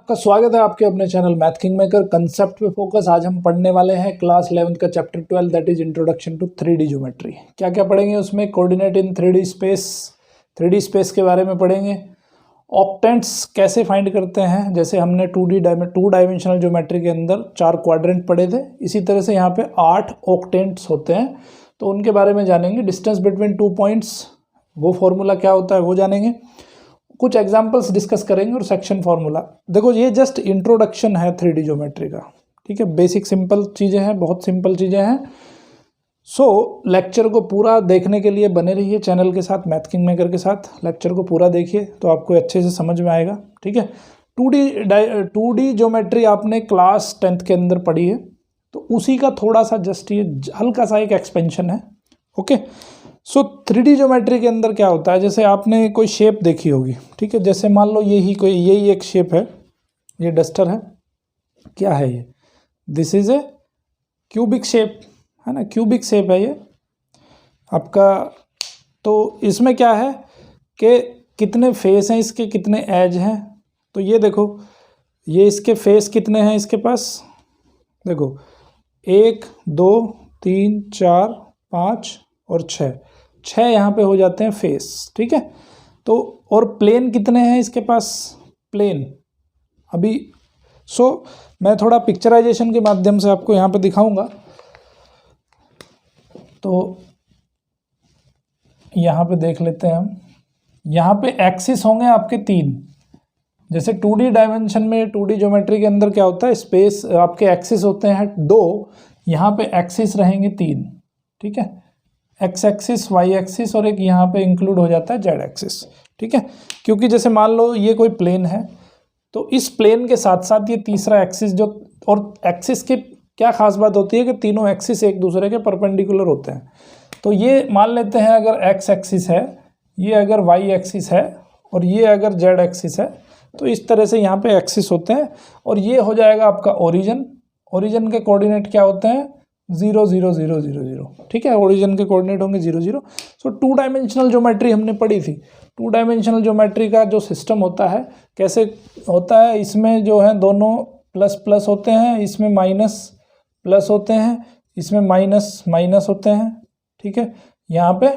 आपका स्वागत है आपके अपने channel math king maker concept पे फोकस। आज हम पढ़ने वाले हैं क्लास 11 का chapter 12 that is introduction to 3D geometry. क्या क्या पढ़ेंगे उसमें? कोऑर्डिनेट इन 3D स्पेस, 3D स्पेस के बारे में पढ़ेंगे। ऑक्टेंट्स कैसे फाइंड करते हैं, जैसे हमने टू डायमेंशनल ज्योमेट्री के अंदर 4 क्वाड्रेंट पढ़े थे, इसी तरह से यहाँ पे 8 ऑक्टेंट्स होते हैं, तो उनके बारे में जानेंगे। डिस्टेंस बिटवीन 2 पॉइंट्स, वो फॉर्मूला क्या होता है वो जानेंगे। कुछ एग्जांपल्स डिस्कस करेंगे और सेक्शन फार्मूला। देखो ये जस्ट इंट्रोडक्शन है 3D ज्योमेट्री का, ठीक है। बेसिक सिंपल चीज़ें हैं, बहुत सिंपल चीज़ें हैं। सो लेक्चर को पूरा देखने के लिए बने रहिए चैनल के साथ, मैथ किंग मेकर के साथ। लेक्चर को पूरा देखिए तो आपको अच्छे से समझ में आएगा, ठीक है। 2D ज्योमेट्री आपने क्लास 10th के अंदर पढ़ी है, तो उसी का थोड़ा सा जस्ट ये हल्का सा एक एक्सपेंशन है, ओके। सो 3D ज्योमेट्री के अंदर क्या होता है, जैसे आपने कोई शेप देखी होगी, ठीक है। जैसे मान लो यही एक शेप है, ये डस्टर है, क्या है ये? This is a cubic shape, है ना, क्यूबिक शेप है ये आपका। तो इसमें क्या है कि कितने फेस हैं इसके, कितने एज हैं। तो ये देखो, ये इसके फेस कितने हैं इसके पास, देखो 1 2 3 4 5 और 6 यहाँ पे हो जाते हैं फेस, ठीक है। तो और प्लेन कितने हैं इसके पास, प्लेन अभी मैं थोड़ा पिक्चराइजेशन के माध्यम से आपको यहाँ पे दिखाऊंगा। तो यहाँ पे देख लेते हैं हम, यहाँ पे एक्सिस होंगे आपके 3। जैसे 2D डायमेंशन में 2D ज्योमेट्री के अंदर क्या होता है, स्पेस आपके एक्सिस होते हैं 2, यहाँ पे एक्सिस रहेंगे 3, ठीक है। एक्स एक्सिस, वाई एक्सिस और एक यहाँ पे इंक्लूड हो जाता है जेड एक्सिस, ठीक है। क्योंकि जैसे मान लो ये कोई प्लेन है, तो इस प्लेन के साथ साथ ये तीसरा एक्सिस जो, और एक्सिस की क्या खास बात होती है कि तीनों एक्सिस एक दूसरे के परपेंडिकुलर होते हैं। तो ये मान लेते हैं अगर एक्स एक्सिस है, ये अगर वाई एक्सिस है और ये अगर जेड एक्सिस है, तो इस तरह से यहाँ पे एक्सिस होते हैं। और ये हो जाएगा आपका ओरिजिन। ओरिजिन के कोऑर्डिनेट क्या होते हैं, 0 0 0 0 0, ठीक है। ओरिजिन के कोऑर्डिनेट होंगे 0 0। सो 2 डायमेंशनल ज्योमेट्री हमने पढ़ी थी। 2 डायमेंशनल ज्योमेट्री का जो सिस्टम होता है, कैसे होता है, इसमें जो है दोनों प्लस प्लस होते हैं, इसमें माइनस प्लस होते हैं, इसमें माइनस माइनस होते हैं, ठीक है। यहाँ पे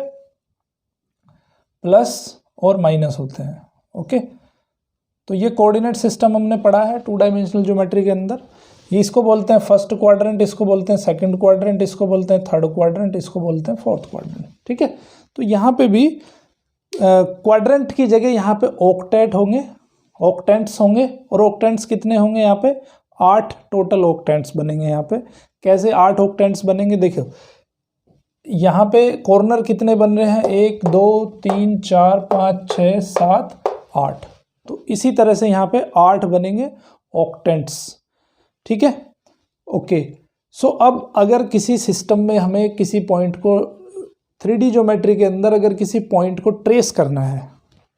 प्लस और माइनस होते हैं, ओके। तो ये कोऑर्डिनेट सिस्टम हमने पढ़ा है 2 डायमेंशनल ज्योमेट्री के अंदर। ये इसको बोलते हैं फर्स्ट क्वाड्रेंट, इसको बोलते हैं सेकंड क्वाड्रेंट, इसको बोलते हैं थर्ड क्वाड्रेंट, इसको बोलते हैं फोर्थ क्वाड्रेंट, ठीक है। तो यहाँ पे भी क्वाड्रेंट की जगह यहाँ पे ऑक्टेट होंगे, ऑक्टेंट्स होंगे। और ऑक्टेंट्स कितने होंगे यहाँ पे, 8 टोटल ऑक्टेंट्स बनेंगे यहाँ पे। कैसे 8 ऑक्टेंट्स बनेंगे, देखो यहाँ पे कॉर्नर कितने बन रहे हैं, 1 2 3 4 5 6 7 8। तो इसी तरह से यहाँ पे 8 बनेंगे ऑक्टेंट्स, ठीक है, ओके। सो अब अगर किसी सिस्टम में हमें किसी पॉइंट को 3D ज्योमेट्री के अंदर अगर किसी पॉइंट को ट्रेस करना है,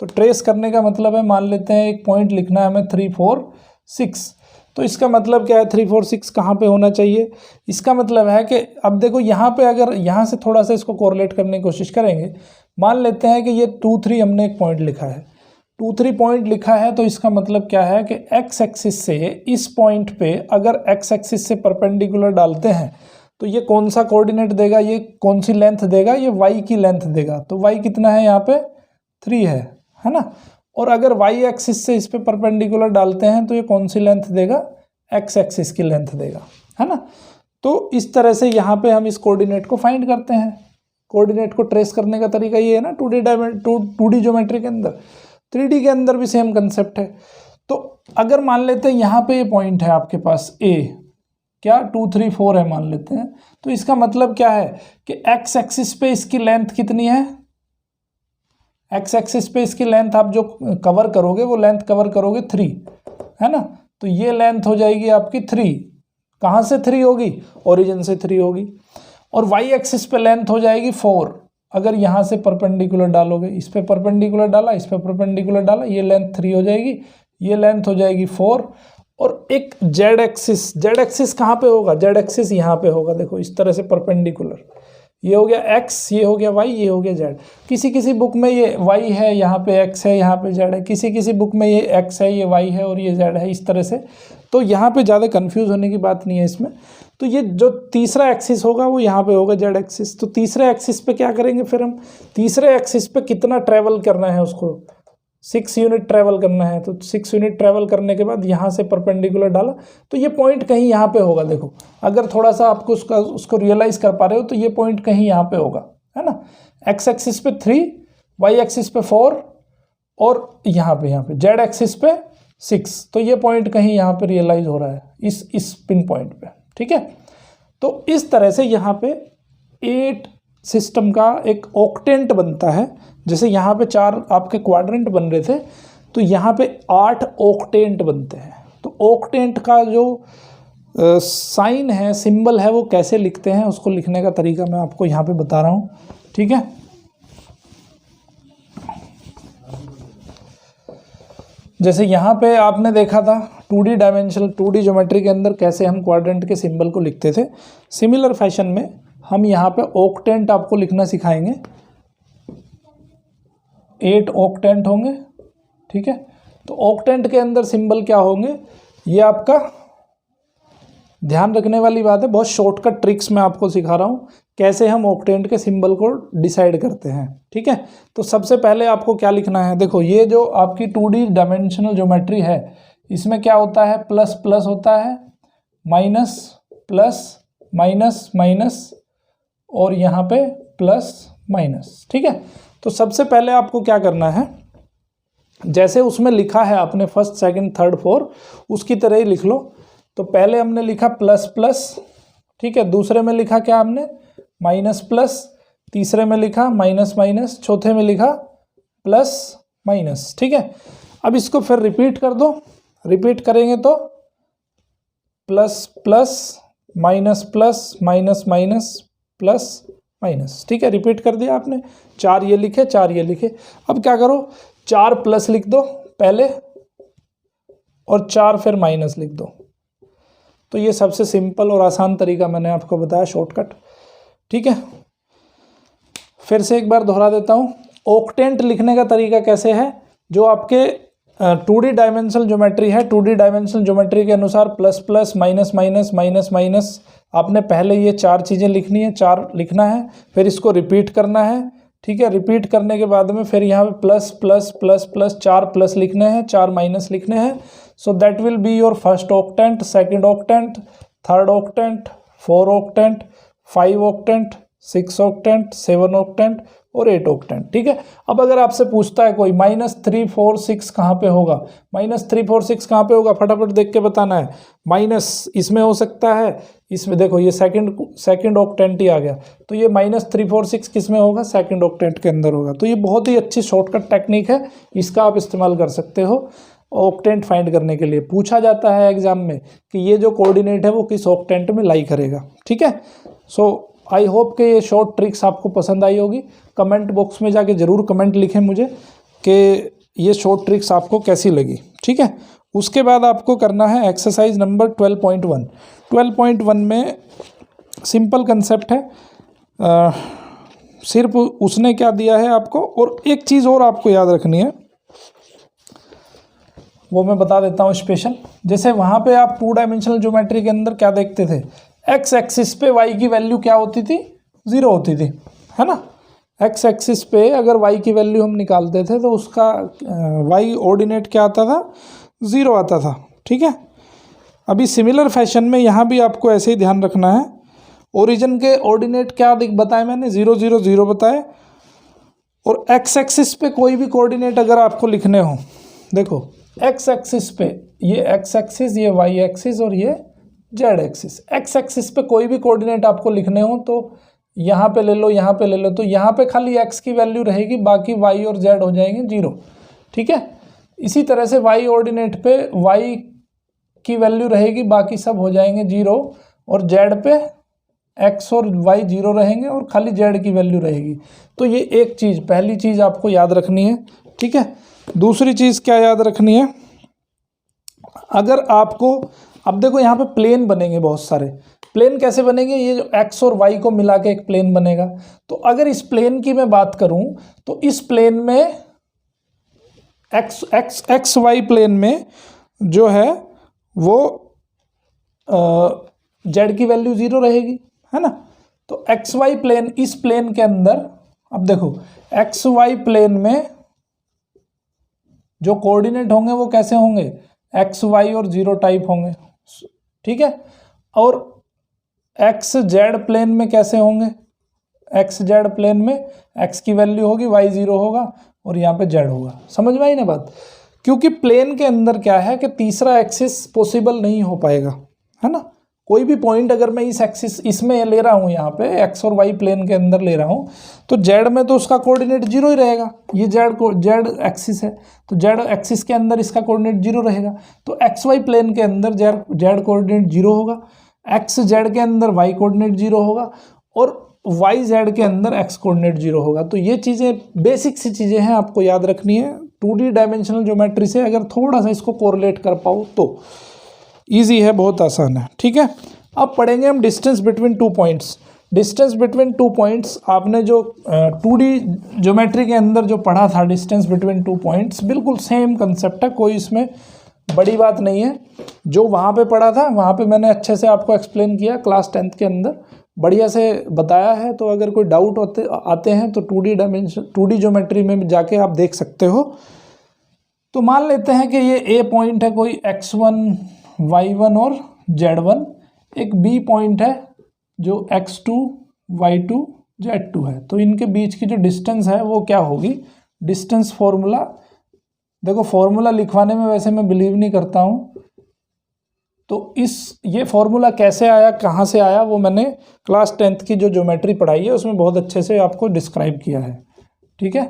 तो ट्रेस करने का मतलब है, मान लेते हैं एक पॉइंट लिखना है हमें 3 4 6। तो इसका मतलब क्या है, 3 4 6 कहाँ पे होना चाहिए? इसका मतलब है कि अब देखो यहाँ पे अगर यहाँ से थोड़ा सा इसको कोरिलेट करने की कोशिश करेंगे, मान लेते हैं कि ये 2 3 हमने एक पॉइंट लिखा है, 2 3 पॉइंट लिखा है। तो इसका मतलब क्या है कि एक्स एक्सिस से इस पॉइंट पे अगर एक्स एक्सिस से परपेंडिकुलर डालते हैं, तो ये कौन सा कोऑर्डिनेट देगा, ये कौन सी लेंथ देगा, ये वाई की लेंथ देगा। तो वाई कितना है यहाँ पे, 3 है ना। और अगर वाई एक्सिस से इस पे परपेंडिकुलर डालते हैं, तो ये कौन सी लेंथ देगा, एक्स एक्सिस की लेंथ देगा, है ना। तो इस तरह से यहाँ पे हम इस कोऑर्डिनेट को फाइंड करते हैं। कोऑर्डिनेट को ट्रेस करने का तरीका ये है ना 2D ज्योमेट्री के अंदर। 3D के अंदर भी सेम कंसेप्ट है। तो अगर मान लेते हैं यहाँ पे ये पॉइंट है आपके पास A, क्या 2 3 4 है मान लेते हैं, तो इसका मतलब क्या है कि एक्स एक्सिस पे इसकी लेंथ कितनी है, एक्स एक्सिस पे इसकी लेंथ आप जो कवर करोगे वो लेंथ कवर करोगे 3, है ना। तो ये लेंथ हो जाएगी आपकी 3। कहाँ से 3 होगी, ओरिजिन से 3 होगी। और वाई एक्सिस पे लेंथ हो जाएगी 4। अगर यहाँ से परपेंडिकुलर डालोगे, इस पे परपेंडिकुलर डाला, इस पे परपेंडिकुलर डाला, ये लेंथ 3 हो जाएगी, ये लेंथ हो जाएगी 4। और एक जेड एक्सिस, जेड एक्सिस कहाँ पे होगा, जेड एक्सिस यहाँ पे होगा, देखो इस तरह से परपेंडिकुलर, ये हो गया एक्स, ये हो गया वाई, ये हो गया जेड। किसी किसी बुक में ये वाई है, यहाँ पे एक्स है, यहाँ पे जेड है, किसी किसी बुक में ये एक्स है, ये वाई है और ये जेड है, इस तरह से। तो यहाँ पे ज़्यादा कंफ्यूज होने की बात नहीं है इसमें। तो ये जो तीसरा एक्सिस होगा वो यहाँ पे होगा जेड एक्सिस। तो तीसरे एक्सिस पे क्या करेंगे फिर हम, तीसरे एक्सिस पे कितना ट्रैवल करना है उसको, 6 यूनिट ट्रैवल करना है। तो 6 यूनिट ट्रैवल करने के बाद यहाँ से परपेंडिकुलर डाला तो ये पॉइंट कहीं यहाँ पे होगा। देखो अगर थोड़ा सा आपको उसको रियलाइज कर पा रहे हो तो ये पॉइंट कहीं यहाँ पे होगा, है ना। एक्स एक्सिस पे 3, वाई एक्सिस पे 4 और यहाँ पे जेड एक्सिस पे 6। तो ये पॉइंट कहीं यहाँ पे रियलाइज हो रहा है इस पिन पॉइंट पे, ठीक है। तो इस तरह से यहाँ पे 8 सिस्टम का एक ऑक्टेंट बनता है। जैसे यहाँ पे 4 आपके क्वाड्रेंट बन रहे थे, तो यहाँ पे 8 ऑक्टेंट बनते हैं। तो ऑक्टेंट का जो साइन है, सिंबल है, वो कैसे लिखते हैं, उसको लिखने का तरीका मैं आपको यहाँ पे बता रहा हूँ, ठीक है। जैसे यहाँ पे आपने देखा था 2D डायमेंशनल 2D ज्योमेट्री के अंदर कैसे हम क्वाड्रेंट के सिंबल को लिखते थे, सिमिलर फैशन में हम यहाँ पे ऑक्टेंट आपको लिखना सिखाएंगे। 8 ऑक्टेंट होंगे, ठीक है। तो ऑक्टेंट के अंदर सिंबल क्या होंगे, ये आपका ध्यान रखने वाली बात है। बहुत शॉर्टकट ट्रिक्स मैं आपको सिखा रहा हूँ कैसे हम ऑक्टेंट के सिंबल को डिसाइड करते हैं, ठीक है। तो सबसे पहले आपको क्या लिखना है, देखो ये जो आपकी 2D डायमेंशनल ज्योमेट्री है, इसमें क्या होता है, प्लस प्लस होता है, माइनस प्लस, माइनस माइनस और यहाँ पे प्लस माइनस, ठीक है। तो सबसे पहले आपको क्या करना है, जैसे उसमें लिखा है आपने फर्स्ट सेकंड थर्ड फोर, उसकी तरह ही लिख लो। तो पहले हमने लिखा प्लस प्लस, ठीक है। दूसरे में लिखा क्या हमने, माइनस प्लस। तीसरे में लिखा माइनस माइनस। चौथे में लिखा प्लस माइनस, ठीक है। अब इसको फिर रिपीट कर दो। रिपीट करेंगे तो plus plus, minus plus, minus minus, plus minus, ठीक है। रिपीट कर दिया आपने, 4 ये लिखे, 4 ये लिखे। अब क्या करो, 4 प्लस लिख दो पहले और 4 फिर माइनस लिख दो। तो ये सबसे सिंपल और आसान तरीका मैंने आपको बताया, शॉर्टकट, ठीक है। फिर से एक बार दोहरा देता हूँ, ऑक्टेंट लिखने का तरीका कैसे है, जो आपके 2D डायमेंशनल ज्योमेट्री है, 2D डायमेंशनल ज्योमेट्री के अनुसार plus plus, minus minus, minus minus, आपने पहले ये 4 चीज़ें लिखनी है, 4 लिखना है, फिर इसको रिपीट करना है, ठीक है। रिपीट करने के बाद में फिर यहाँ पे plus plus plus plus 4 plus लिखने हैं, 4 माइनस लिखने हैं। So that will be your first octant, second octant, third octant, 4 octant, 5 octant, 6 octant, 7 octant और 8 ऑक्टेंट, ठीक है। अब अगर आपसे पूछता है कोई -3 4 6 कहाँ पे होगा, -3 4 6 कहाँ पे होगा, फटाफट देख के बताना है। माइनस इसमें हो सकता है, इसमें देखो ये सेकंड ऑक्टेंट ही आ गया, तो ये -3 4 6 किस में होगा, सेकंड ऑक्टेंट के अंदर होगा। तो ये बहुत ही अच्छी शॉर्टकट टेक्निक है, इसका आप इस्तेमाल कर सकते हो ऑक्टेंट फाइंड करने के लिए। पूछा जाता है एग्जाम में कि ये जो कोऑर्डिनेट है वो किस ऑक्टेंट में लाई करेगा, ठीक है। सो आई होप कि ये शॉर्ट ट्रिक्स आपको पसंद आई होगी। कमेंट बॉक्स में जाके ज़रूर कमेंट लिखें मुझे कि ये शॉर्ट ट्रिक्स आपको कैसी लगी, ठीक है। उसके बाद आपको करना है एक्सरसाइज नंबर 12.1। 12.1 में सिंपल कंसेप्ट है, सिर्फ उसने क्या दिया है आपको, और एक चीज़ और आपको याद रखनी है, वो मैं बता देता हूँ स्पेशल। जैसे वहाँ पे आप 2 डायमेंशनल ज्योमेट्री के अंदर क्या देखते थे, एक्स एक्सिस पे वाई की वैल्यू क्या होती थी, 0 होती थी, है ना। एक्स एक्सिस पे अगर वाई की वैल्यू हम निकालते थे तो उसका वाई ऑर्डिनेट क्या आता था, 0 आता था, ठीक है। अभी सिमिलर फैशन में यहाँ भी आपको ऐसे ही ध्यान रखना है। ओरिजिन के ऑर्डिनेट क्या बताए मैंने, 0 0 0 बताए। और एक्स एक्सिस पे कोई भी कोऑर्डिनेट अगर आपको लिखने हो, देखो एक्स एक्सिस पे ये एक्स एक्सिस, ये वाई एक्सिस और ये जेड एक्सिस। एक्स एक्सिस पे कोई भी कोऑर्डिनेट आपको लिखने हो तो यहाँ पे ले लो, यहाँ पे ले लो, तो यहाँ पे खाली एक्स की वैल्यू रहेगी, बाकी वाई और जेड हो जाएंगे 0, ठीक है। इसी तरह से वाई ऑर्डिनेट पे वाई की वैल्यू रहेगी, बाकी सब हो जाएंगे 0, और जेड पे एक्स और वाई 0 रहेंगे और खाली जेड की वैल्यू रहेगी। तो ये एक चीज़, पहली चीज़ आपको याद रखनी है, ठीक है। दूसरी चीज़ क्या याद रखनी है, अगर आपको, अब देखो यहाँ पे प्लेन बनेंगे बहुत सारे, प्लेन कैसे बनेंगे, ये जो एक्स और वाई को मिला के एक प्लेन बनेगा। तो अगर इस प्लेन की मैं बात करूं तो इस प्लेन में एक्स वाई प्लेन में जो है वो जेड की वैल्यू 0 रहेगी, है ना। तो एक्स वाई प्लेन, इस प्लेन के अंदर अब देखो एक्स वाई प्लेन में जो कोऑर्डिनेट होंगे वो कैसे होंगे, एक्स वाई और 0 टाइप होंगे, ठीक है। और एक्स जेड प्लेन में कैसे होंगे, एक्स जेड प्लेन में एक्स की वैल्यू होगी, वाई 0 होगा और यहाँ पे जेड होगा। समझ में आई ना बात। क्योंकि प्लेन के अंदर क्या है कि तीसरा एक्सिस पॉसिबल नहीं हो पाएगा, है ना। कोई भी पॉइंट अगर मैं इस एक्सिस इसमें ले रहा हूँ, यहाँ पे एक्स और वाई प्लेन के अंदर ले रहा हूँ, तो जेड में तो उसका कोऑर्डिनेट 0 ही रहेगा। ये जेड एक्सिस है तो जेड एक्सिस के अंदर इसका कोऑर्डिनेट 0 रहेगा। तो एक्स वाई प्लेन के अंदर जेड कोऑर्डिनेट 0 होगा, एक्स जेड के अंदर वाई कोऑर्डिनेट 0 होगा और वाई जेड के अंदर एक्स कोऑर्डिनेट 0 होगा। तो ये चीज़ें बेसिक सी चीज़ें हैं, आपको याद रखनी है। 2D डायमेंशनल ज्योमेट्री से अगर थोड़ा सा इसको कोरिलेट कर पाओ तो ईजी है, बहुत आसान है, ठीक है। अब पढ़ेंगे हम distance between 2 points. Distance between 2 points आपने जो 2D ज्योमेट्री के अंदर जो पढ़ा था, डिस्टेंस बिटवीन 2 पॉइंट्स, बिल्कुल सेम कंसेप्ट है, कोई इसमें बड़ी बात नहीं है। जो वहाँ पे पढ़ा था वहाँ पे मैंने अच्छे से आपको एक्सप्लेन किया क्लास 10th के अंदर, बढ़िया से बताया है। तो अगर कोई डाउट आते हैं तो 2D ज्योमेट्री में जाके आप देख सकते हो। तो मान लेते हैं कि ये ए पॉइंट है कोई x1, y1 और z1, एक बी पॉइंट है जो x2, y2, z2 है। तो इनके बीच की जो डिस्टेंस है वो क्या होगी, डिस्टेंस फॉर्मूला, देखो फॉर्मूला लिखवाने में वैसे मैं बिलीव नहीं करता हूँ, तो ये फॉर्मूला कैसे आया, कहाँ से आया, वो मैंने क्लास 10th की जो ज्योमेट्री पढ़ाई है उसमें बहुत अच्छे से आपको डिस्क्राइब किया है, ठीक है।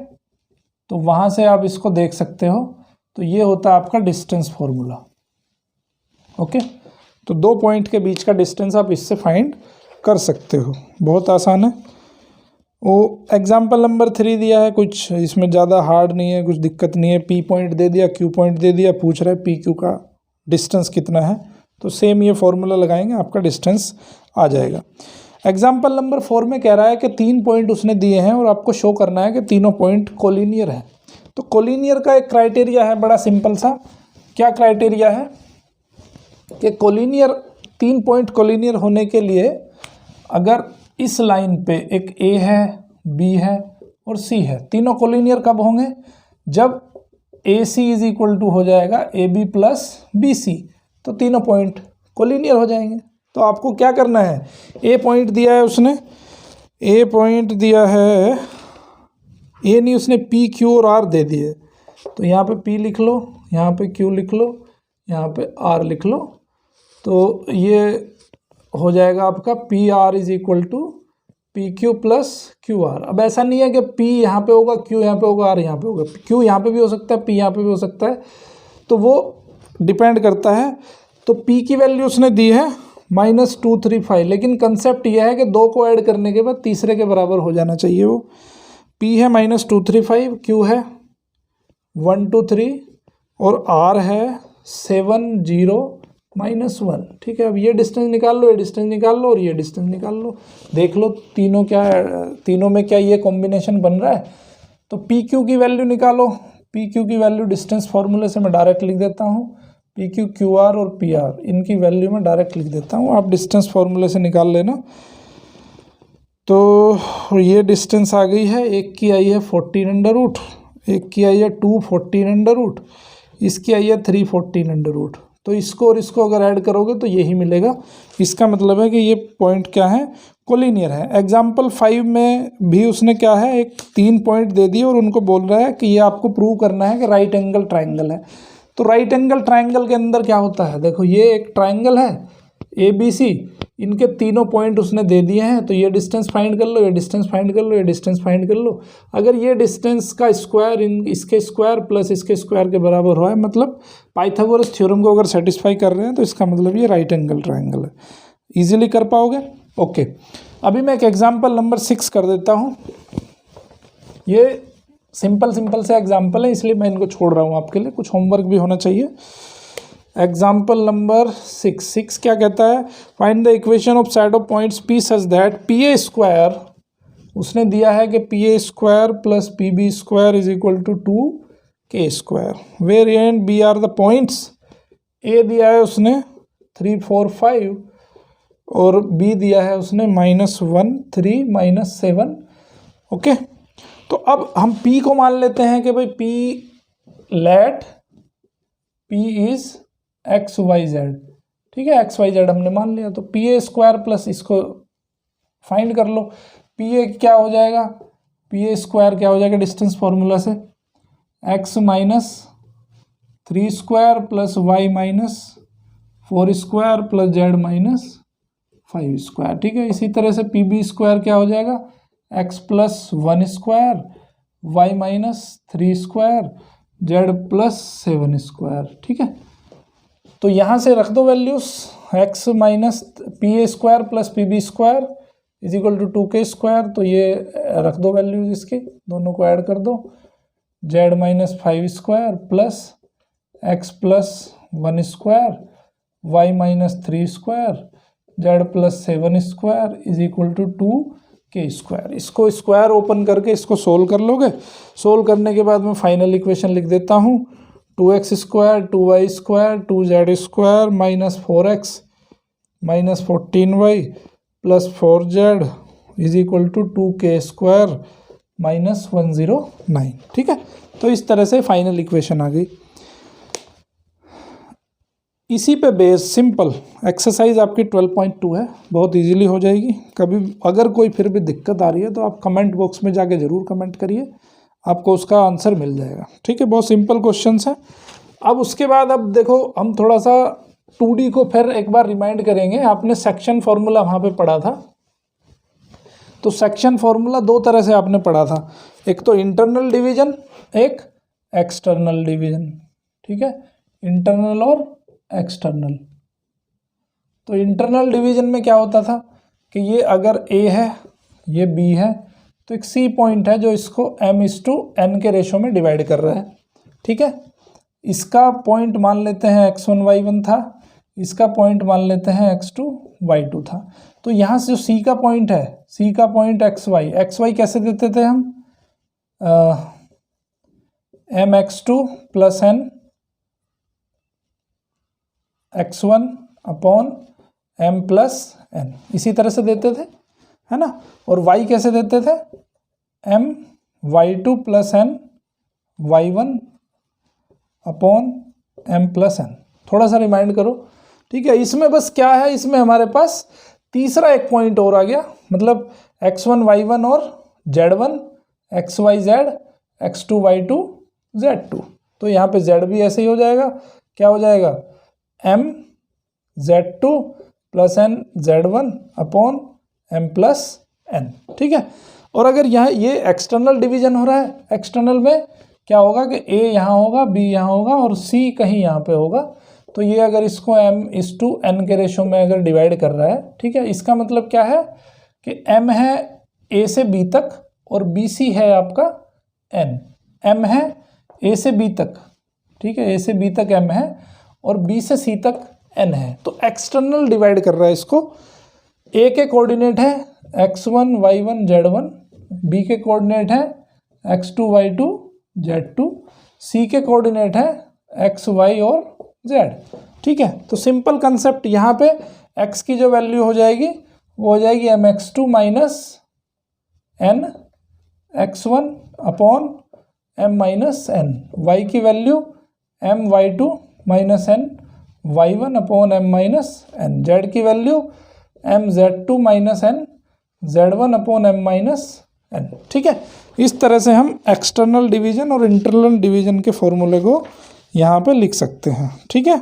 तो वहाँ से आप इसको देख सकते हो। तो ये होता है आपका डिस्टेंस फॉर्मूला, ओके। तो 2 पॉइंट के बीच का डिस्टेंस आप इससे फाइंड कर सकते हो, बहुत आसान है। वो एग्जाम्पल नंबर 3 दिया है, कुछ इसमें ज़्यादा हार्ड नहीं है, कुछ दिक्कत नहीं है। P पॉइंट दे दिया, Q पॉइंट दे दिया, पूछ रहा है PQ का डिस्टेंस कितना है, तो सेम ये फॉर्मूला लगाएंगे, आपका डिस्टेंस आ जाएगा। एग्जाम्पल नंबर 4 में कह रहा है कि 3 पॉइंट उसने दिए हैं और आपको शो करना है कि तीनों पॉइंट कोलिनियर है। तो कोलिनियर का एक क्राइटेरिया है बड़ा सिंपल सा। क्या क्राइटेरिया है कि कोलिनियर, 3 पॉइंट कोलिनियर होने के लिए अगर इस लाइन पे एक ए है, बी है और सी है, तीनों कोलिनियर कब होंगे, जब A C is equal to हो जाएगा A B plus B C, तो तीनों पॉइंट कोलिनियर हो जाएंगे। तो आपको क्या करना है, ए पॉइंट दिया है उसने, ए पॉइंट दिया है, ए नहीं उसने पी क्यू और आर दे दिए, तो यहाँ पे पी लिख लो, यहाँ पे क्यू लिख लो, यहाँ पे आर लिख लो। तो ये हो जाएगा आपका P R is equal to P Q plus Q R. अब ऐसा नहीं है कि पी यहाँ पे होगा, क्यू यहाँ पे होगा, आर यहाँ पे होगा, क्यू यहाँ पे भी हो सकता है, पी यहाँ पे भी हो सकता है, तो वो डिपेंड करता है। तो पी की वैल्यू उसने दी है -235, लेकिन कंसेप्ट यह है कि 2 को ऐड करने के बाद तीसरे के बराबर हो जाना चाहिए। वो पी है -235, क्यू है 123 और आर है 70 -1, ठीक है। अब ये डिस्टेंस निकाल लो, ये डिस्टेंस निकाल लो और ये डिस्टेंस निकाल लो, देख लो तीनों में क्या ये कॉम्बिनेशन बन रहा है। तो पी क्यू की वैल्यू निकालो, पी क्यू की वैल्यू डिस्टेंस फार्मूले से मैं डायरेक्ट लिख देता हूँ, पी क्यू, क्यू आर और पी आर, इनकी वैल्यू मैं डायरेक्ट लिख देता हूँ, आप डिस्टेंस फार्मूले से निकाल लेना। तो ये डिस्टेंस आ गई है, एक की आई है 14√, एक की आई है 214√, इसकी आई है 314√। तो इसको और इसको अगर ऐड करोगे तो यही मिलेगा। इसका मतलब है कि ये पॉइंट क्या है, कोलिनियर है। एग्जाम्पल 5 में भी उसने क्या है, एक 3 पॉइंट दे दिए और उनको बोल रहा है कि ये आपको प्रूव करना है कि राइट एंगल ट्राइंगल है। तो राइट एंगल ट्राइंगल के अंदर क्या होता है, देखो ये एक ट्राइंगल है ABC, इनके तीनों पॉइंट उसने दे दिए हैं, तो ये डिस्टेंस फाइंड कर लो, ये डिस्टेंस फाइंड कर लो, ये डिस्टेंस फाइंड कर लो। अगर ये डिस्टेंस का स्क्वायर इसके स्क्वायर प्लस इसके स्क्वायर के बराबर हुआ है, मतलब पाइथागोरस थ्योरम को अगर सेटिस्फाई कर रहे हैं, तो इसका मतलब ये राइट एंगल ट्राइंगल है। ईजिली कर पाओगे, ओके। अभी मैं एक एग्जाम्पल नंबर 6 कर देता हूँ। ये सिंपल से एग्जाम्पल है, इसलिए मैं इनको छोड़ रहा हूँ आपके लिए, कुछ होमवर्क भी होना चाहिए। एग्जाम्पल नंबर 6 क्या कहता है, find the equation of set of points P such that P A square, उसने दिया है कि P A square plus P B square is equal to 2k square, where A and B are the points. A दिया है उसने 3, 4, 5 और B दिया है उसने -1, 3, -7। ओके, तो अब हम p को मान लेते हैं कि भाई p let p is x y z, ठीक है, एक्स वाई जेड हमने मान लिया। तो पी ए स्क्वायर प्लस इसको फाइंड कर लो, पी ए क्या हो जाएगा, पी ए स्क्वायर क्या हो जाएगा डिस्टेंस फॉर्मूला से, x minus 3 square plus y minus 4 square plus z minus 5 square, ठीक है। इसी तरह से पी बी स्क्वायर क्या हो जाएगा, x plus 1 square y minus 3 square z plus 7 square, ठीक है। तो यहाँ से रख दो values, x minus P A square plus P B square is equal to 2k square, तो ये रख दो वैल्यूज इसके, दोनों को ऐड कर दो, z minus 5 square plus x plus 1 square y minus 3 square z plus 7 square is equal to 2k square. इसको स्क्वायर ओपन करके इसको सोल्व कर लोगे। सोल्व करने के बाद मैं फाइनल इक्वेशन लिख देता हूँ, 2x square 2y square 2z square minus 4x minus 14y plus 4z is equal to 2k square minus 109, ठीक है। तो इस तरह से फाइनल इक्वेशन आ गई। इसी पे बेस सिंपल एक्सरसाइज आपकी 12.2 है, बहुत इजीली हो जाएगी। कभी अगर कोई फिर भी दिक्कत आ रही है तो आप कमेंट बॉक्स में जाके ज़रूर कमेंट करिए, आपको उसका आंसर मिल जाएगा, ठीक है। बहुत सिंपल क्वेश्चंस है। अब उसके बाद अब देखो हम थोड़ा सा 2D को फिर एक बार रिमाइंड करेंगे। आपने सेक्शन फॉर्मूला वहाँ पे पढ़ा था, तो सेक्शन फॉर्मूला दो तरह से आपने पढ़ा था, एक तो इंटरनल डिवीजन, एक एक्सटर्नल डिवीजन, ठीक है, इंटरनल और एक्सटर्नल। तो इंटरनल डिवीजन में क्या होता था कि ये अगर A है ये B है तो एक C पॉइंट है जो इसको m/n के रेशो में डिवाइड कर रहा है, ठीक है। इसका पॉइंट मान लेते हैं x1 y1 था, इसका पॉइंट मान लेते हैं x2 y2 था। तो यहाँ से जो C का पॉइंट है, C का पॉइंट xy कैसे देते थे हम, mx2 plus n x1 upon m plus n, इसी तरह से देते थे, है ना। और y कैसे देते थे, m y2 plus n y1 upon m plus n। थोड़ा सा रिमाइंड करो, ठीक है। इसमें बस क्या है, इसमें हमारे पास तीसरा एक पॉइंट और आ गया, मतलब x1 y1 और z1 xy z x2 y2 z2। तो यहाँ पे z भी ऐसे ही हो जाएगा, क्या हो जाएगा, m z2 plus n z1 upon m plus n, ठीक है। और अगर यहाँ ये एक्सटर्नल डिवीजन हो रहा है, एक्सटर्नल में क्या होगा कि a यहाँ होगा, b यहाँ होगा और c कहीं यहाँ पे होगा। तो ये अगर इसको m/n के रेशो में अगर डिवाइड कर रहा है, ठीक है, इसका मतलब क्या है कि m है a से b तक और bc है आपका n, m है a से b तक, ठीक है, a से b तक m है और b से c तक n है। तो एक्सटर्नल डिवाइड कर रहा है इसको। a के कोऑर्डिनेट है x1 y1 z1, b के कोऑर्डिनेट है x2 y2 z2, c के कोऑर्डिनेट है x y और z, ठीक है। तो सिंपल कंसेप्ट, यहाँ पे x की जो वैल्यू हो जाएगी वो हो जाएगी mx2 minus n x1 upon m minus n, y की value my2 minus n y1 upon m minus n, z की value mz2 minus n z1 upon m minus n, ठीक है। इस तरह से हम एक्सटर्नल डिवीजन और इंटरनल डिवीजन के फॉर्मूले को यहाँ पे लिख सकते हैं, ठीक है,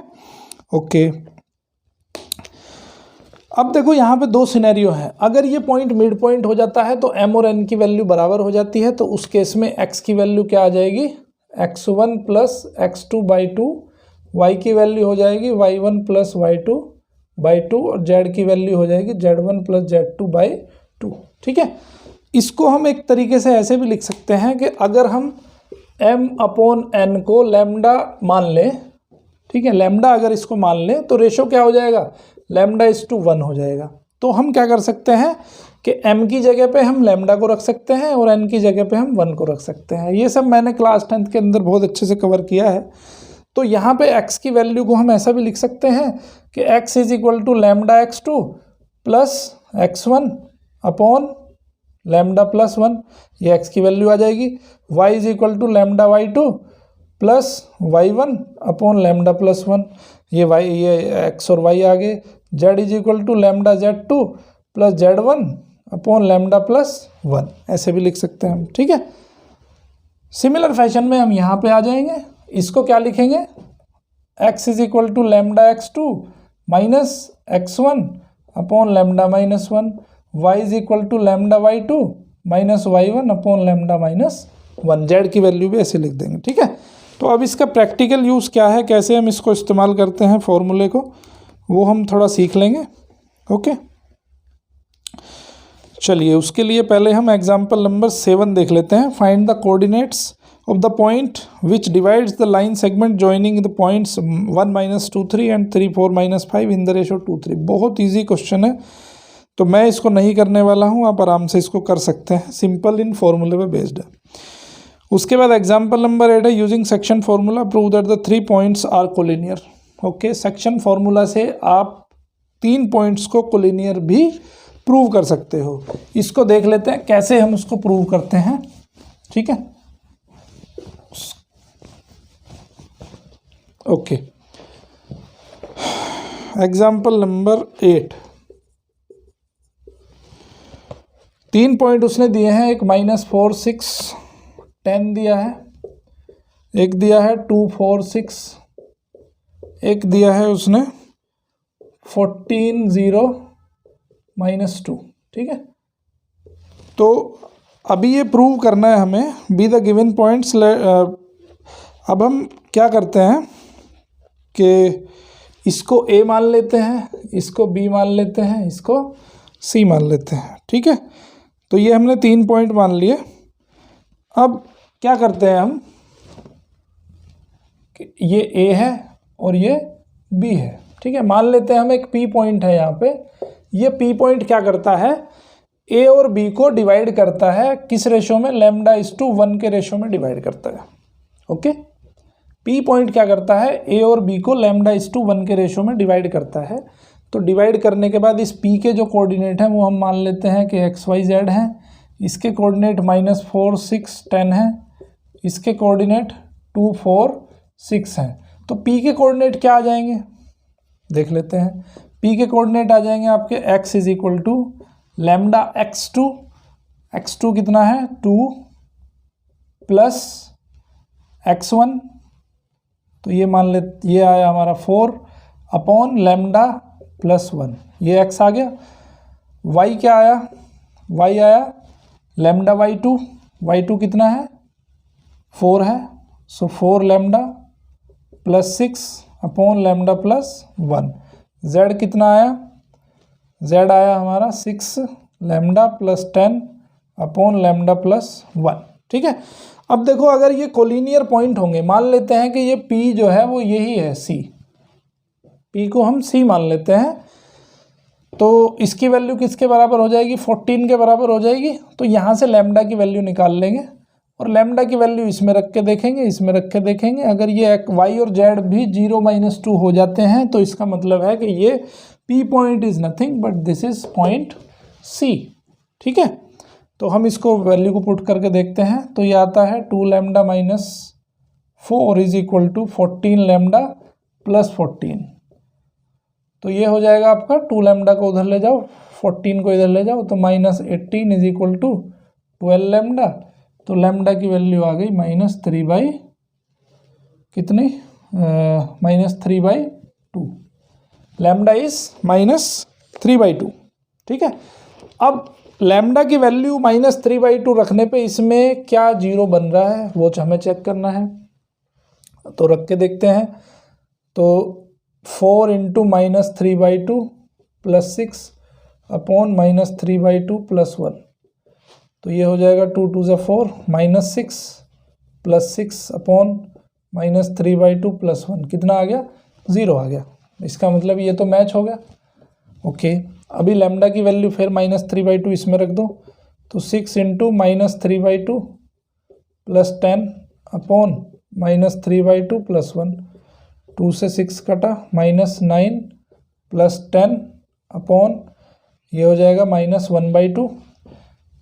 ओके। अब देखो यहाँ पे दो सिनेरियो हैं। अगर ये पॉइंट मिड पॉइंट हो जाता है तो m और n की वैल्यू बराबर हो जाती है, तो उस केस में x की वैल्यू क्या आ जाएगी, x1 प्लस x2/2, y की वैल्यू हो जाएगी y1 प्लस y2/2 और z की वैल्यू हो जाएगी z1 प्लस z2/2, ठीक है। इसको हम एक तरीके से ऐसे भी लिख सकते हैं कि अगर हम m अपॉन n को लैम्डा मान लें, ठीक है, लैम्डा अगर इसको मान लें तो रेशो क्या हो जाएगा, λ/1 हो जाएगा। तो हम क्या कर सकते हैं कि m की जगह पे हम लैम्डा को रख सकते हैं और n की जगह पे हम 1 को रख सकते हैं। ये सब मैंने क्लास 10th के अंदर बहुत अच्छे से कवर किया है। तो यहाँ पे x की वैल्यू को हम ऐसा भी लिख सकते हैं कि x is equal to λ/x2 plus x1 upon λ+1, ये x की वैल्यू आ जाएगी। y is equal to λ/y2 plus y1 upon λ+1, ये x और y आ गए। z is equal to λz2 plus z1 upon λ+1, ऐसे भी लिख सकते हैं हम, ठीक है। सिमिलर फैशन में हम यहाँ पे आ जाएंगे, इसको क्या लिखेंगे, x is equal to λ/x2 minus x1 upon λ-1, y is equal to λ/y2 minus y1 upon λ-1, z की वैल्यू भी ऐसे लिख देंगे, ठीक है। तो अब इसका प्रैक्टिकल यूज़ क्या है, कैसे हम इसको इस्तेमाल करते हैं फॉर्मूले को, वो हम थोड़ा सीख लेंगे। ओके, चलिए उसके लिए पहले हम एग्जाम्पल नंबर 7 देख लेते हैं। Find the coordinates of the point which divides the line segment joining the points 1 - 2 3 and 3 4 - 5 in the ratio 2 3। बहुत ईजी क्वेश्चन है, तो मैं इसको नहीं करने वाला हूँ, आप आराम से इसको कर सकते हैं, सिंपल इन फॉर्मूले पे बेस्ड है। उसके बाद एग्जाम्पल नंबर 8 है, using section formula prove that the 3 points are collinear. Okay, section formula से आप 3 पॉइंट्स को कोलिनियर भी प्रूव कर सकते हो। इसको देख लेते हैं कैसे हम उसको प्रूव करते हैं, ठीक है। ओके, एग्जाम्पल नंबर 8, 3 पॉइंट उसने दिए हैं, एक -4 6 10 दिया है, एक दिया है 2 4 6, एक दिया है उसने 14 0 -2, ठीक है। तो अभी ये प्रूव करना है हमें, बी द गिवन पॉइंट्स। अब हम क्या करते हैं कि इसको A मान लेते हैं, इसको B मान लेते हैं, इसको C मान लेते हैं, ठीक है। तो ये हमने 3 पॉइंट मान लिए। अब क्या करते हैं हम कि ये A है और ये B है, ठीक है। मान लेते हैं हम एक P पॉइंट है यहाँ पे। ये P पॉइंट क्या करता है, A और B को डिवाइड करता है, किस रेशो में, λ/1 के रेशो में डिवाइड करता है। ओके, P पॉइंट क्या करता है, A और B को λ/1 के रेशो में डिवाइड करता है। तो डिवाइड करने के बाद इस P के जो कोऑर्डिनेट हैं वो हम मान लेते हैं कि x y z हैं, इसके कोऑर्डिनेट -4 6 10 हैं, इसके कोऑर्डिनेट 2 4 6 हैं। तो P के कोऑर्डिनेट क्या आ जाएंगे, देख लेते हैं। P के कोऑर्डिनेट आ जाएंगे आपके x is equal to λ/x2, x2 कितना है 2 प्लस x1, तो ये मान ले, ये आया हमारा 4 अपॉन λ+1, ये x आ गया। y क्या आया, y आया λ/y2, y2 कितना है 4 है, सो 4 λ+6 अपॉन λ+1। z कितना आया, z आया हमारा 6 λ+10 अपॉन λ+1, ठीक है। अब देखो, अगर ये कोलिनियर पॉइंट होंगे, मान लेते हैं कि ये P जो है वो यही है C, P को हम C मान लेते हैं, तो इसकी वैल्यू किसके बराबर हो जाएगी, 14 के बराबर हो जाएगी। तो यहाँ से लैम्डा की वैल्यू निकाल लेंगे और लैम्डा की वैल्यू इसमें रख के देखेंगे, इसमें रख के देखेंगे। अगर ये y और z भी 0 - 2 हो जाते हैं तो इसका मतलब है कि ये P point is nothing but this is point C, ठीक है। तो हम इसको वैल्यू को पुट करके देखते हैं, तो ये आता है 2 λ - 4 इज इक्वल टू 14 λ+14। तो ये हो जाएगा आपका 2 λ को उधर ले जाओ, 14 को इधर ले जाओ, तो -18 इज इक्वल टू 12 λ। तो लैम्डा की वैल्यू आ गई -3 कितनी, -3/2। लैम्डा इज -3/2, ठीक है। अब लैम्डा की वैल्यू -3/2 रखने पे इसमें क्या 0 बन रहा है वो हमें चेक करना है, तो रख के देखते हैं। तो 4 × -3/2 + 6 अपॉन -3/2 + 1, तो ये हो जाएगा 2 2 = 4 -6 + 6 अपॉन -3/2 + 1 कितना आ गया, 0 आ गया। इसका मतलब ये तो मैच हो गया। ओके, अभी लैम्डा की वैल्यू फिर -3/2 इसमें रख दो, तो 6 × -3/2 + 10 अपॉन -3/2 + 1, 2 से 6 कटा, -9 + 10 अपॉन ये हो जाएगा -1/2,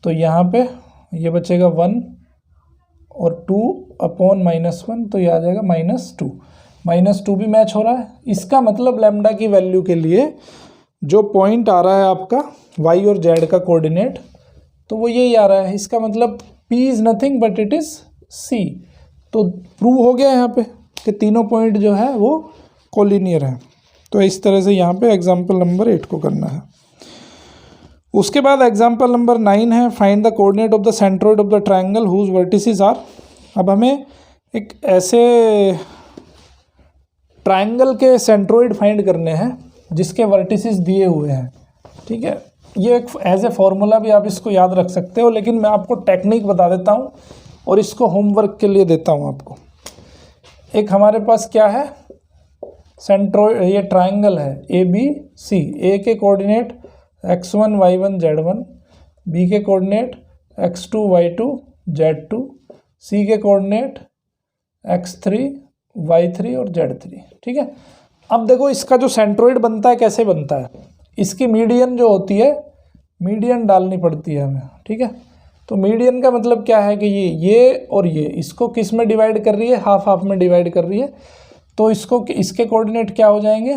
तो यहाँ पे ये बचेगा 1 और 2 अपॉन -1, तो ये आ जाएगा -2। -2 भी मैच हो रहा है। इसका मतलब लैम्डा की वैल्यू के लिए जो पॉइंट आ रहा है आपका y और z का कोऑर्डिनेट, तो वो यही आ रहा है। इसका मतलब P is nothing but it is C। तो प्रूव हो गया यहाँ पे कि तीनों पॉइंट जो है वो कोलिनियर है। तो इस तरह से यहाँ पे एग्जाम्पल नंबर 8 को करना है। उसके बाद एग्जाम्पल नंबर 9 है, find the coordinate of the centroid of the triangle whose vertices are. अब हमें एक ऐसे ट्रायंगल के सेंट्रोइड फाइंड करने हैं जिसके वर्टिसेस दिए हुए हैं। ठीक है, ये एक एज ए फॉर्मूला भी आप इसको याद रख सकते हो, लेकिन मैं आपको टेक्निक बता देता हूँ और इसको होमवर्क के लिए देता हूँ आपको। एक हमारे पास क्या है, सेंट्रोइड, ये ट्रायंगल है ABC। ए के coordinate x1 y1 z1, B के coordinate x2 y2 z2, C के कोऑर्डिनेट x3 y3 और z3। ठीक है, अब देखो इसका जो सेंट्रोइड बनता है कैसे बनता है, इसकी मीडियन जो होती है, मीडियन डालनी पड़ती है हमें। ठीक है, तो मीडियन का मतलब क्या है कि ये और ये इसको किस में डिवाइड कर रही है, हाफ हाफ में डिवाइड कर रही है। तो इसको, इसके कोऑर्डिनेट क्या हो जाएंगे,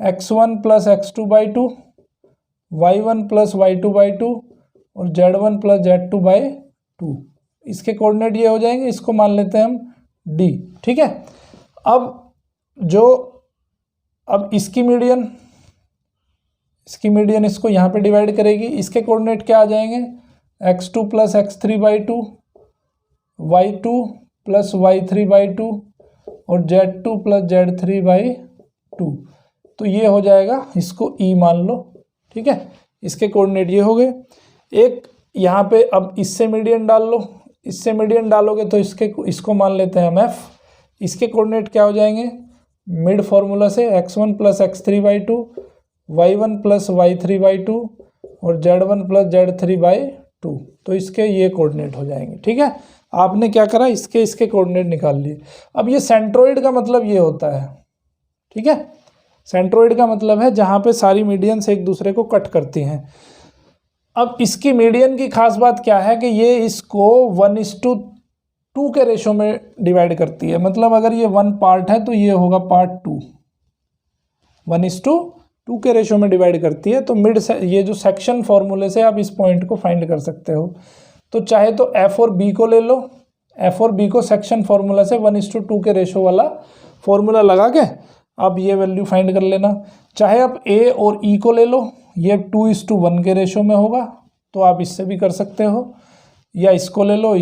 x1 + x2/2, y1 + y2/2 और z1 + z2/2। इसके कोऑर्डिनेट ये हो जाएंगे, इसको मान लेते हैं हम D। ठीक है, अब इसकी मीडियन इसको यहाँ पे डिवाइड करेगी। इसके कोऑर्डिनेट क्या आ जाएंगे, x2 + x3/2, y2 + y3/2 और z2 + z3/2। तो ये हो जाएगा, इसको E मान लो। ठीक है, इसके कोऑर्डिनेट ये हो गए। एक यहाँ पे अब इससे मीडियन डाल लो, इससे मीडियन डालोगे तो इसको मान लेते हैं हम F। इसके कोऑर्डिनेट क्या हो जाएंगे, मिड फार्मूला से x1 + x3/2, y1 + y3/2 और z1 + z3/2। तो इसके ये कोऑर्डिनेट हो जाएंगे। ठीक है, आपने क्या करा, इसके कोऑर्डिनेट निकाल लिए। अब ये सेंट्रोइड का मतलब ये होता है। ठीक है, सेंट्रोइड का मतलब है जहाँ पे सारी मीडियंस एक दूसरे को कट करती हैं। अब इसकी मीडियन की खास बात क्या है कि ये इसको 1:2 के रेशो में डिवाइड करती है। मतलब अगर ये 1 पार्ट है तो ये होगा पार्ट 2, 1:2 के रेशो में डिवाइड करती है। तो मिड से ये जो सेक्शन फॉर्मूले से आप इस पॉइंट को फाइंड कर सकते हो। तो चाहे तो F और B को ले लो, F और B को सेक्शन फॉर्मूला से 1:2 के रेशो वाला फॉर्मूला लगा के आप ये वैल्यू फाइंड कर लेना। चाहे आप A और E को ले लो, ये 2:1 के रेशो में होगा, तो आप इससे भी कर सकते हो। या इसको ले लो,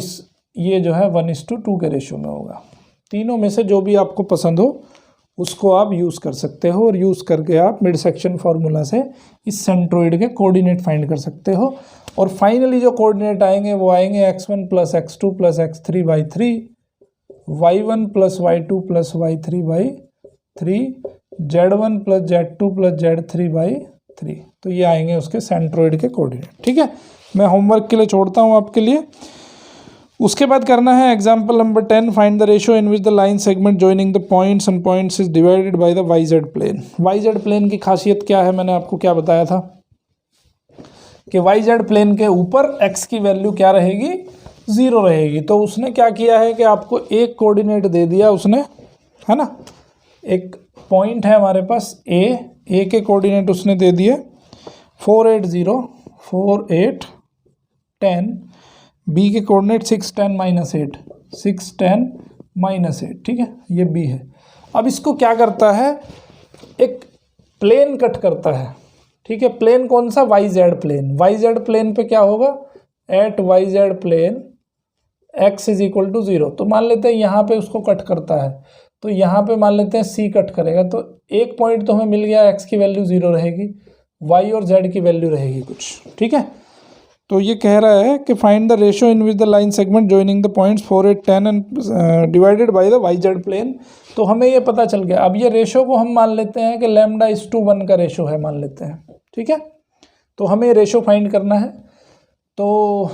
ये जो है 1:2 के रेशो में होगा। तीनों में से जो भी आपको पसंद हो उसको आप यूज़ कर सकते हो, और यूज़ करके आप मिड सेक्शन फार्मूला से इस सेंट्रोइड के कोऑर्डिनेट फाइंड कर सकते हो। और फाइनली जो कोऑर्डिनेट आएंगे वो आएंगे x1 + x2 + x3/3, y1 + y2 + y3/3, z1 + z2 + z3/3। तो ये आएंगे उसके सेंट्रोइड के कोऑर्डिनेट। ठीक है, मैं होमवर्क के लिए छोड़ता हूँ आपके लिए। उसके बाद करना है example number 10, find the ratio in which the line segment joining the points and points is divided by the YZ plane. YZ plane की खासियत क्या है, मैंने आपको क्या बताया था कि YZ प्लेन के ऊपर x की वैल्यू क्या रहेगी, 0 रहेगी। तो उसने क्या किया है कि आपको एक कोऑर्डिनेट दे दिया उसने, है ना। एक पॉइंट है हमारे पास A के कोऑर्डिनेट उसने दे दिए 4 8 0 4 8 10, बी के कोऑर्डिनेट 6 10 -8 6 10 -8। ठीक है, ये बी है। अब इसको क्या करता है, एक प्लेन कट करता है। ठीक है, प्लेन कौन सा, YZ प्लेन। YZ प्लेन पे क्या होगा, एट YZ प्लेन x = 0। तो मान लेते हैं यहाँ पे उसको कट करता है, तो यहाँ पे मान लेते हैं C कट करेगा। तो एक पॉइंट तो हमें मिल गया, x की वैल्यू 0 रहेगी, y और z की वैल्यू रहेगी कुछ। ठीक है, तो ये कह रहा है कि find the ratio in which the line segment joining the points 4, 8, 10 and divided by the Y Z plane. तो हमें ये पता चल गया। अब ये रेशो को हम मान लेते हैं कि λ:1 का रेशो है, मान लेते हैं, ठीक है। तो हमें रेशो फाइंड करना है। तो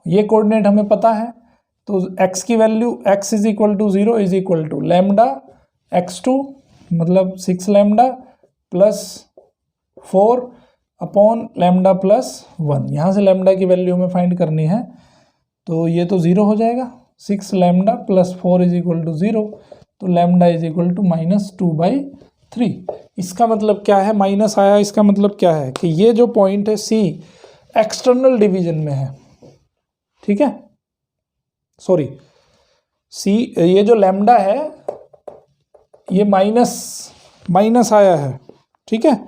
ये कोऑर्डिनेट हमें पता है, तो x की value x is equal to 0 is equal to λ(x2) मतलब 6λ प्लस 4 अपॉन λ+1। यहाँ से λ की वैल्यू हमें फाइंड करनी है, तो ये तो 0 हो जाएगा। 6λ प्लस 4 इज इक्वल टू 0, तो λ इज इक्वल टू -2/3। इसका मतलब क्या है, माइनस आया, इसका मतलब क्या है कि ये जो पॉइंट है C एक्सटर्नल डिवीजन में है, ठीक है। सॉरी, C ये जो λ है ये माइनस आया है, ठीक है,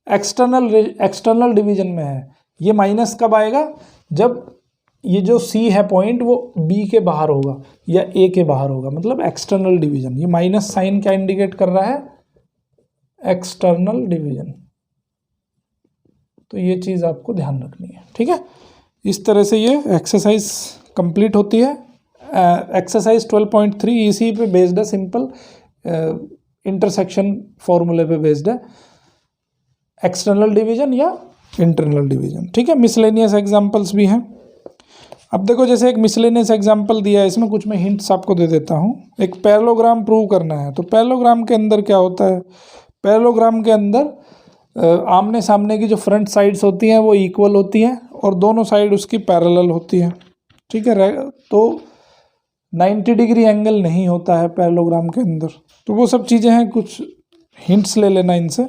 एक्सटर्नल डिवीजन में है। ये माइनस कब आएगा, जब ये जो C है पॉइंट वो B के बाहर होगा या A के बाहर होगा, मतलब एक्सटर्नल डिवीजन। ये माइनस साइन क्या इंडिकेट कर रहा है, एक्सटर्नल डिवीजन। तो ये चीज़ आपको ध्यान रखनी है, ठीक है। इस तरह से ये एक्सरसाइज कंप्लीट होती है। एक्सरसाइज 12.3 इसी पे बेस्ड है, सिंपल इंटरसेक्शन फॉर्मूले पे बेस्ड है, एक्सटर्नल डिवीजन या इंटरनल डिवीजन, ठीक है। मिसलेनियस एग्जांपल्स भी हैं। अब देखो, जैसे एक मिसलेनियस एग्जांपल दिया है, इसमें कुछ मैं हिंट्स आपको दे देता हूँ। एक पैरेललोग्राम प्रूव करना है, तो पैरेललोग्राम के अंदर क्या होता है, पैरेललोग्राम के अंदर आमने सामने की जो फ्रंट साइड्स होती हैं वो इक्वल होती हैं और दोनों साइड उसकी पैरेलल होती है, ठीक है। तो 90 डिग्री एंगल नहीं होता है पैरेललोग्राम के अंदर। तो वो सब चीज़ें हैं, कुछ हिंट्स ले लेना इनसे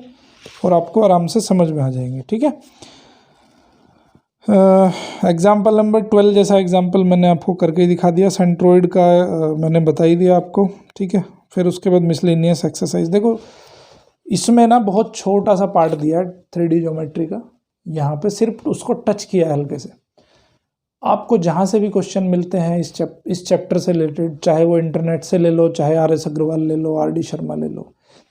और आपको आराम से समझ में आ जाएंगे, ठीक है। एग्जाम्पल नंबर 12 जैसा एग्जाम्पल मैंने आपको करके दिखा दिया, सेंट्रोइड का मैंने बता ही दिया आपको, ठीक है। फिर उसके बाद मिसलेनियस एक्सरसाइज। देखो, इसमें ना बहुत छोटा सा पार्ट दिया है 3D ज्योमेट्री का, यहाँ पे सिर्फ उसको टच किया है हल्के से। आपको जहाँ से भी क्वेश्चन मिलते हैं इस चैप्टर से रिलेटेड, चाहे वो इंटरनेट से ले लो, चाहे RS अग्रवाल ले लो, RD शर्मा ले लो,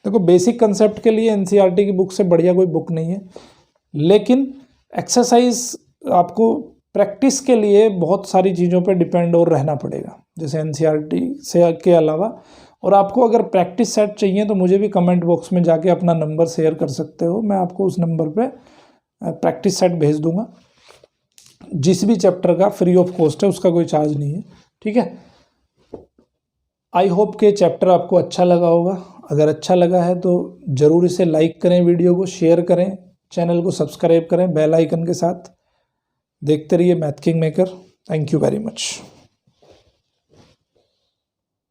देखो बेसिक कंसेप्ट के लिए NCERT की बुक से बढ़िया कोई बुक नहीं है, लेकिन एक्सरसाइज आपको प्रैक्टिस के लिए बहुत सारी चीज़ों पे डिपेंड और रहना पड़ेगा, जैसे NCERT से के अलावा। और आपको अगर प्रैक्टिस सेट चाहिए तो मुझे भी कमेंट बॉक्स में जाके अपना नंबर शेयर कर सकते हो, मैं आपको उस नंबर पे प्रैक्टिस सेट भेज दूंगा। जिस भी चैप्टर का फ्री ऑफ कॉस्ट है, उसका कोई चार्ज नहीं है, ठीक है। आई होप के चैप्टर आपको अच्छा लगा होगा। अगर अच्छा लगा है तो ज़रूर इसे लाइक करें, वीडियो को शेयर करें, चैनल को सब्सक्राइब करें बेल आइकन के साथ। देखते रहिए math king maker. Thank you very much.